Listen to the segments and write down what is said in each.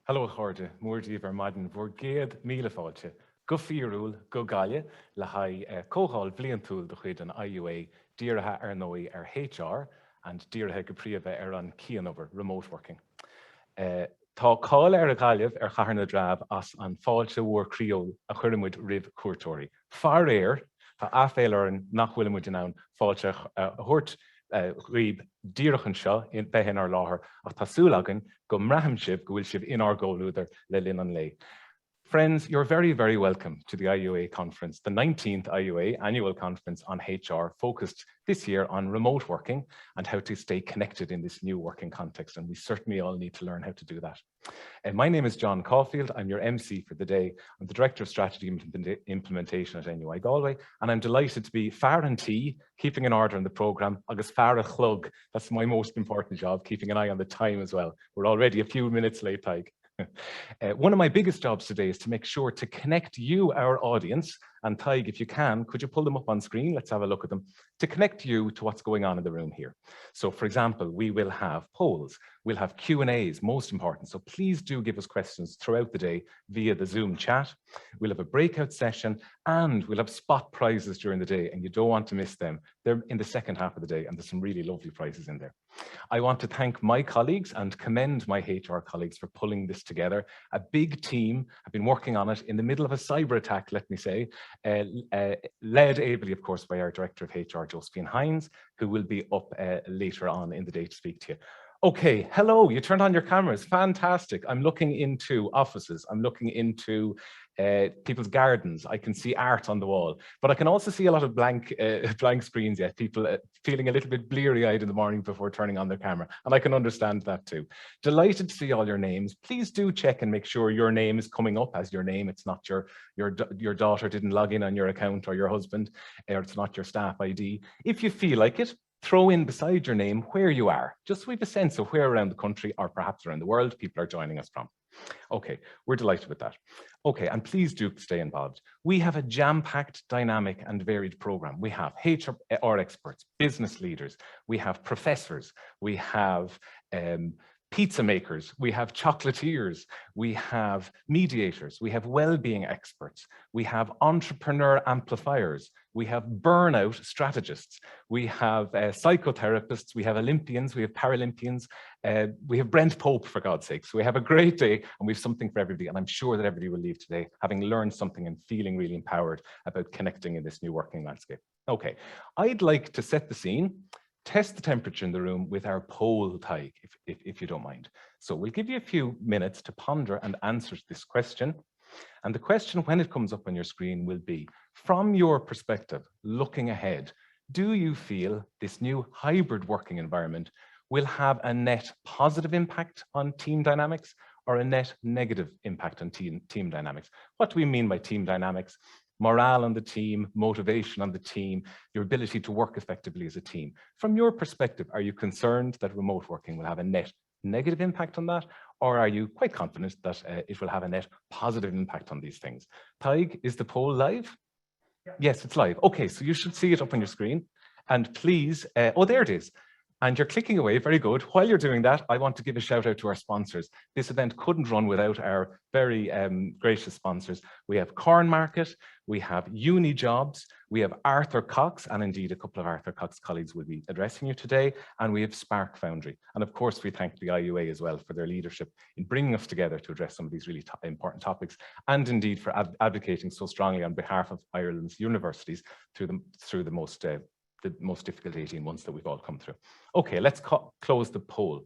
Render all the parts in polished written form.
Hello, Horda, Moordíh Vermadden, Vorgéad Míle Fáilte, go fiúil, go gaile, le haid cóháil bliantúil do chuid an IUA, díirithe ar nói ar HR, and díirithe go príomh ar an cíanover, remote working. Tá cáil ar a gaiileh ar chathair na drab as an fáilte mhuir críol a chuirimid ribh cuairtóirí. Far réir, tá aféil ar an nachhuiile muid in ann fáilte thuirt riomh díirichan seo in bheithin ar láthair ach tá súlagan go mraithim sibh go bhfuil sibh in our ggóiliúidir le linn an lé. Friends, you're very, very welcome to the IUA conference, the 19th IUA annual conference on HR, focused this year on remote working and how to stay connected in this new working context. And we certainly all need to learn how to do that. My name is John Caulfield. I'm your MC for the day. I'm the Director of Strategy Implementation at NUI Galway, and I'm delighted to be fear an tea, keeping an order on the programme, agus fear a chlog. That's my most important job, keeping an eye on the time as well. We're already a few minutes late, Tig. One of my biggest jobs today is to make sure to connect you, our audience, and Tig, if you can, could you pull them up on screen? Let's have a look at them, to connect you to what's going on in the room here. So for example, we will have polls, we'll have Q&As, most important. So please do give us questions throughout the day via the Zoom chat. We'll have a breakout session and we'll have spot prizes during the day, and you don't want to miss them. They're in the second half of the day and there's some really lovely prizes in there. I want to thank my colleagues and commend my HR colleagues for pulling this together. A big team have been working on it in the middle of a cyber attack, let me say, led ably, of course, by our Director of HR, Josephine Hines, who will be up later on in the day to speak to you. Okay, hello, you turned on your cameras, fantastic. I'm looking into offices, I'm looking into people's gardens. I can see art on the wall, but I can also see a lot of blank screens yet, people feeling a little bit bleary-eyed in the morning before turning on their camera, and I can understand that too. Delighted to see all your names. Please do check and make sure your name is coming up as your name. It's not your daughter didn't log in on your account, or your husband, or it's not your staff ID. If you feel like it, throw in beside your name where you are, just so we have a sense of where around the country or perhaps around the world people are joining us from. Okay, we're delighted with that. Okay, and please do stay involved. We have a jam-packed, dynamic and varied program. We have HR experts, business leaders, we have professors, we have pizza makers, we have chocolatiers, we have mediators, we have well-being experts, we have entrepreneur amplifiers, we have burnout strategists, we have psychotherapists, we have Olympians, we have Paralympians, we have Brent Pope, for God's sake. So we have a great day and we have something for everybody, and I'm sure that everybody will leave today having learned something and feeling really empowered about connecting in this new working landscape. Okay, I'd like to set the scene, test the temperature in the room with our poll, Tig, if you don't mind. So we'll give you a few minutes to ponder and answer this question. And the question, when it comes up on your screen, will be, from your perspective, looking ahead, do you feel this new hybrid working environment will have a net positive impact on team dynamics or a net negative impact on team dynamics? What do we mean by team dynamics? Morale on the team, motivation on the team, your ability to work effectively as a team. From your perspective, are you concerned that remote working will have a net negative impact on that? Or are you quite confident that it will have a net positive impact on these things? Tig, is the poll live? Yeah. Yes, it's live. Okay, so you should see it up on your screen. And please, oh, there it is. And you're clicking away, very good. While you're doing that, I want to give a shout out to our sponsors. This event couldn't run without our very gracious sponsors. We have Corn Market, we have Uni Jobs, we have Arthur Cox, and indeed a couple of Arthur Cox colleagues will be addressing you today, and we have Spark Foundry. And of course, we thank the IUA as well for their leadership in bringing us together to address some of these really important topics, and indeed for advocating so strongly on behalf of Ireland's universities through the most difficult 18 months that we've all come through. Okay, let's close the poll.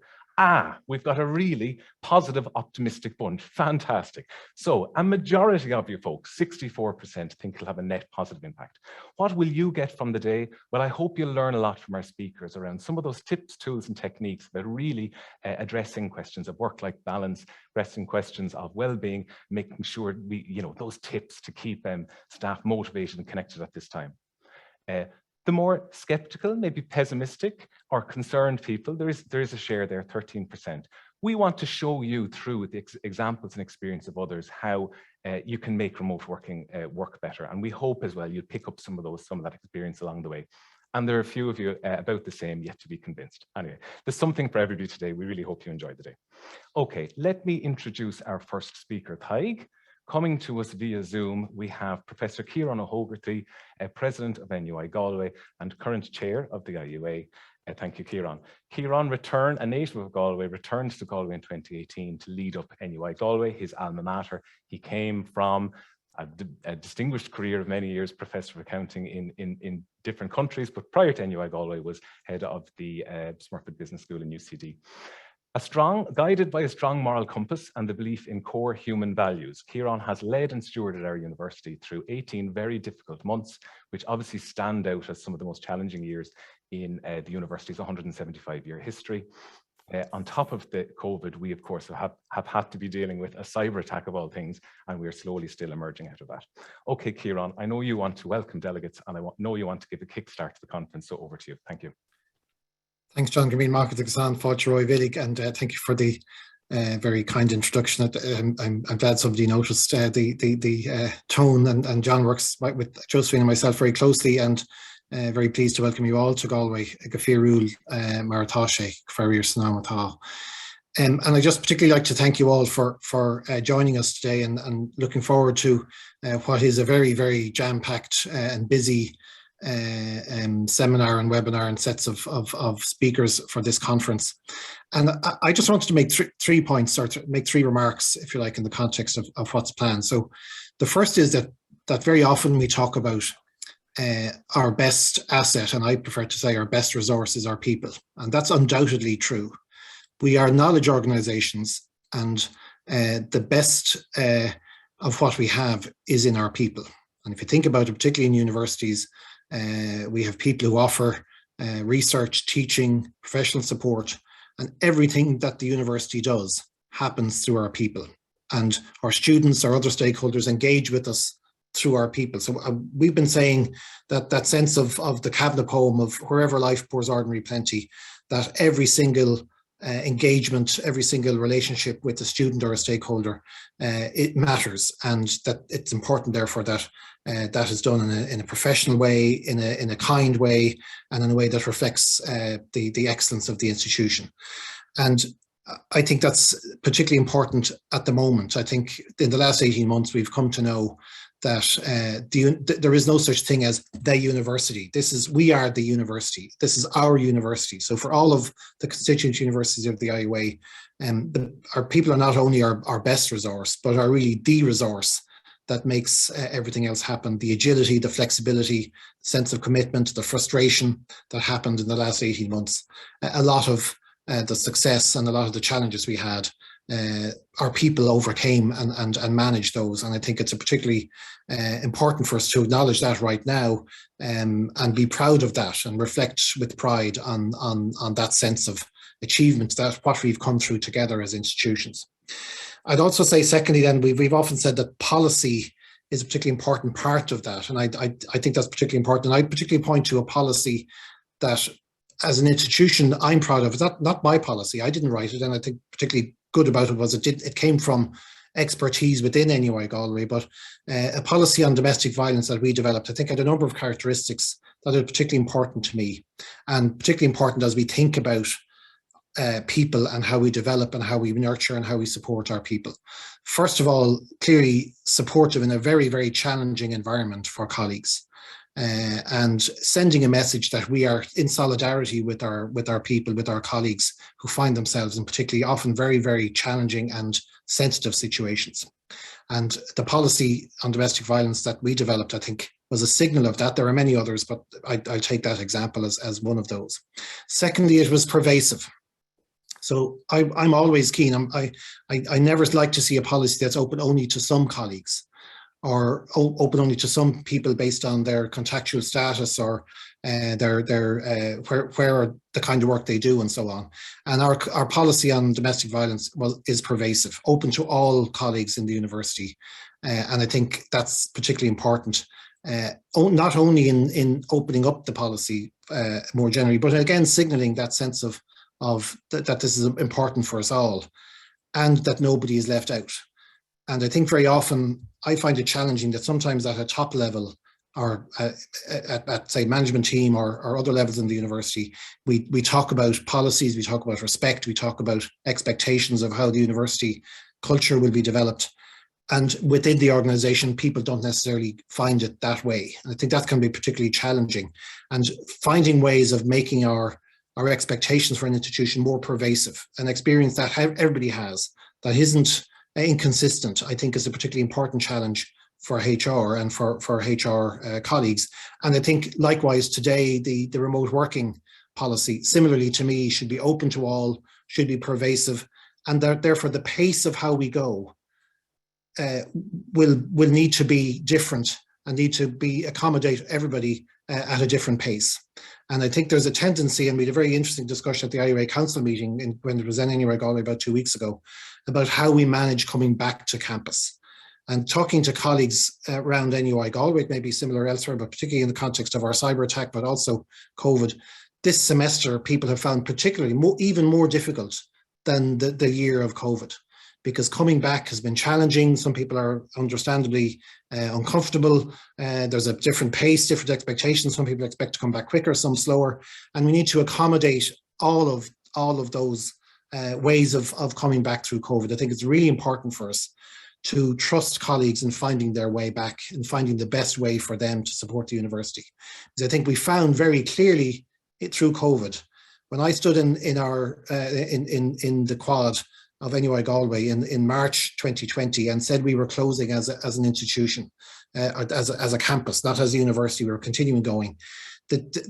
We've got a really positive, optimistic bunch. Fantastic. So a majority of you folks, 64%, think it'll have a net positive impact. What will you get from the day? Well, I hope you'll learn a lot from our speakers around some of those tips, tools, and techniques about really addressing questions of work-life balance, addressing questions of well-being, making sure those tips to keep staff motivated and connected at this time. The more skeptical, maybe pessimistic or concerned people, there is a share there, 13%. We want to show you through the examples and experience of others how you can make remote working work better. And we hope as well you'll pick up some of that experience along the way. And there are a few of you about the same yet to be convinced. Anyway, there's something for everybody today. We really hope you enjoy the day. Okay, let me introduce our first speaker, hÓgartaigh. Coming to us via Zoom, we have Professor Ciarán hÓgartaigh, President of NUI Galway and current Chair of the IUA. Thank you, Ciarán. Ciarán, a native of Galway, returned to Galway in 2018 to lead up NUI Galway, his alma mater. He came from a distinguished career of many years, Professor of Accounting in different countries, but prior to NUI Galway was head of the Smurfit Business School in UCD. Guided by a strong moral compass and the belief in core human values, Ciarán has led and stewarded our university through 18 very difficult months, which obviously stand out as some of the most challenging years in the university's 175-year history. On top of the COVID, we of course have had to be dealing with a cyber attack of all things, and we're slowly still emerging out of that. Okay, Ciarán, I know you want to welcome delegates, and know you want to give a kickstart to the conference, so over to you. Thank you. Thanks, John. Gomín Market Gasan, Fáilte Villig, and thank you for the very kind introduction. I'm glad somebody noticed the tone, and John works with Josephine and myself very closely, and very pleased to welcome you all to Galway. Gafirul Maratashe, Farrier Sanamata. And I just particularly like to thank you all for joining us today, and looking forward to what is a very, very jam-packed and busy seminar and webinar and sets of speakers for this conference. And I just wanted to make three points, or to make three remarks, if you like, in the context of what's planned. So the first is that very often we talk about our best asset, and I prefer to say our best resource, is our people. And that's undoubtedly true. We are knowledge organizations, and the best of what we have is in our people. And if you think about it, particularly in universities, we have people who offer research, teaching, professional support, and everything that the university does happens through our people. And our students, our other stakeholders, engage with us through our people. So we've been saying that sense of the Kavanagh poem of wherever life pours ordinary plenty, that every single engagement, every single relationship with a student or a stakeholder, it matters, and that it's important, therefore, that that is done in a professional way, in a kind way, and in a way that reflects the excellence of the institution. And I think that's particularly important at the moment. I think in the last 18 months, we've come to know that there is no such thing as the university. We are the university. This is our university. So for all of the constituent universities of the IUA, our people are not only our best resource, but are really the resource that makes everything else happen. The agility, the flexibility, sense of commitment, the frustration that happened in the last 18 months, a lot of the success and a lot of the challenges we had, our people overcame and managed those. And I think it's particularly important for us to acknowledge that right now, and be proud of that, and reflect with pride on that sense of achievement, that what we've come through together as institutions. I'd also say, secondly, then, we've often said that policy is a particularly important part of that. And I think that's particularly important. And I particularly point to a policy that, as an institution, I'm proud of. It's not my policy. I didn't write it, and I think particularly good about it was it came from expertise within NUI Galway, but a policy on domestic violence that we developed, I think, had a number of characteristics that are particularly important to me, and particularly important as we think about people and how we develop and how we nurture and how we support our people. First of all, clearly supportive in a very, very challenging environment for colleagues. And sending a message that we are in solidarity with our people, with our colleagues who find themselves in particularly often very, very challenging and sensitive situations. And the policy on domestic violence that we developed, I think, was a signal of that. There are many others, but I'll take that example as one of those. Secondly, it was pervasive. So I'm always keen. I never like to see a policy that's open only to some colleagues, or open only to some people based on their contractual status, or where the kind of work they do, and so on. And our policy on domestic violence is pervasive, open to all colleagues in the university, and I think that's particularly important. Not only in opening up the policy more generally, but again signalling that sense of that this is important for us all, and that nobody is left out. And I think very often I find it challenging that sometimes at a top level, or at say management team or other levels in the university, we talk about policies, we talk about respect, we talk about expectations of how the university culture will be developed. And within the organization, people don't necessarily find it that way. And I think that can be particularly challenging. And finding ways of making our expectations for an institution more pervasive, an experience that everybody has, that isn't inconsistent, I think is a particularly important challenge for HR and for HR colleagues. And I think likewise today, the remote working policy, similarly to me, should be open to all, should be pervasive, and therefore the pace of how we go will need to be different and need to be accommodate everybody at a different pace. And I think there's a tendency, and we had a very interesting discussion at the IUA Council meeting when it was in NUI Galway about 2 weeks ago, about how we manage coming back to campus. And talking to colleagues around NUI Galway, it may be similar elsewhere, but particularly in the context of our cyber attack, but also COVID, this semester people have found particularly even more difficult than the year of COVID, because coming back has been challenging. Some people are understandably uncomfortable. There's a different pace, different expectations. Some people expect to come back quicker, some slower. And we need to accommodate all of those ways of coming back through COVID. I think it's really important for us to trust colleagues in finding their way back and finding the best way for them to support the university. Because I think we found very clearly through COVID, when I stood in the quad of NUI Galway in March 2020 and said we were closing as an institution, as a campus, not as a university, we were continuing going.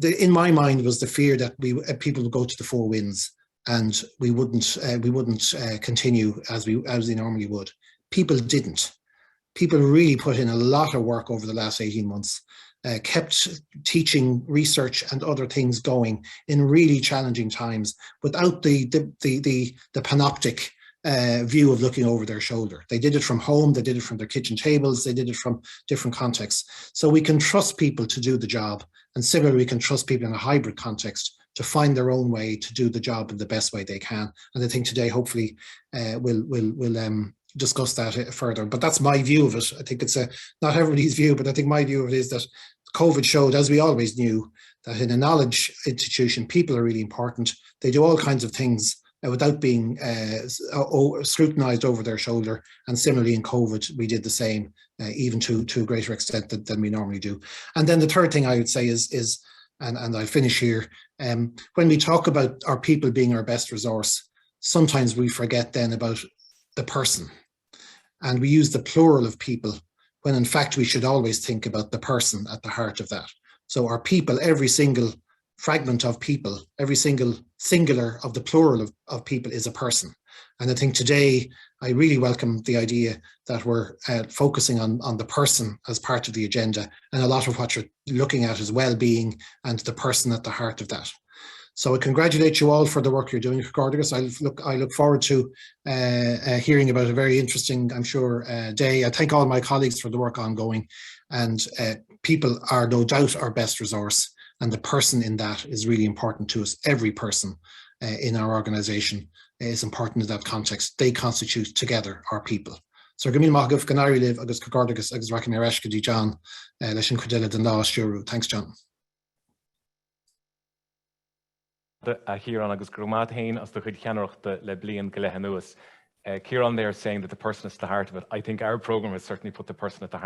In my mind was the fear that people would go to the four winds and we wouldn't continue as we normally would. People didn't. People really put in a lot of work over the last 18 months, kept teaching, research and other things going in really challenging times without the panoptic view of looking over their shoulder. They did it from home, they did it from their kitchen tables, they did it from different contexts. So we can trust people to do the job, and similarly we can trust people in a hybrid context to find their own way to do the job in the best way they can. And I think today hopefully we'll discuss that further. But that's my view of it. I think it's not everybody's view, but I think my view of it is that COVID showed, as we always knew, that in a knowledge institution, people are really important. They do all kinds of things without being scrutinized over their shoulder. And similarly in COVID, we did the same, even to a greater extent than we normally do. And then the third thing I would say is and I'll finish here, when we talk about our people being our best resource, sometimes we forget then about the person. And we use the plural of people, when in fact we should always think about the person at the heart of that. So our people, every single fragment of people, every single singular of the plural of people is a person. And I think today I really welcome the idea that we're focusing on the person as part of the agenda, and a lot of what you're looking at is well-being and the person at the heart of that. So I congratulate you all for the work you're doing, hÓgartaigh. I look forward to hearing about a very interesting, I'm sure, day. I thank all my colleagues for the work ongoing, and people are no doubt our best resource, and the person in that is really important to us. Every person in our organisation is important in that context. They constitute together our people. So Gamil Mahaguf, Ganari Liv, Agus hÓgartaigh, Agus Rakim Ereshka Di John, Leshin Credella Den La Shuru. Thanks, John. Ciarán agus grúmad hain as do chuid cheannacht le blian go leith nuas. Ciarán there saying that the person is the heart of it. I think our program has certainly put the person at the heart.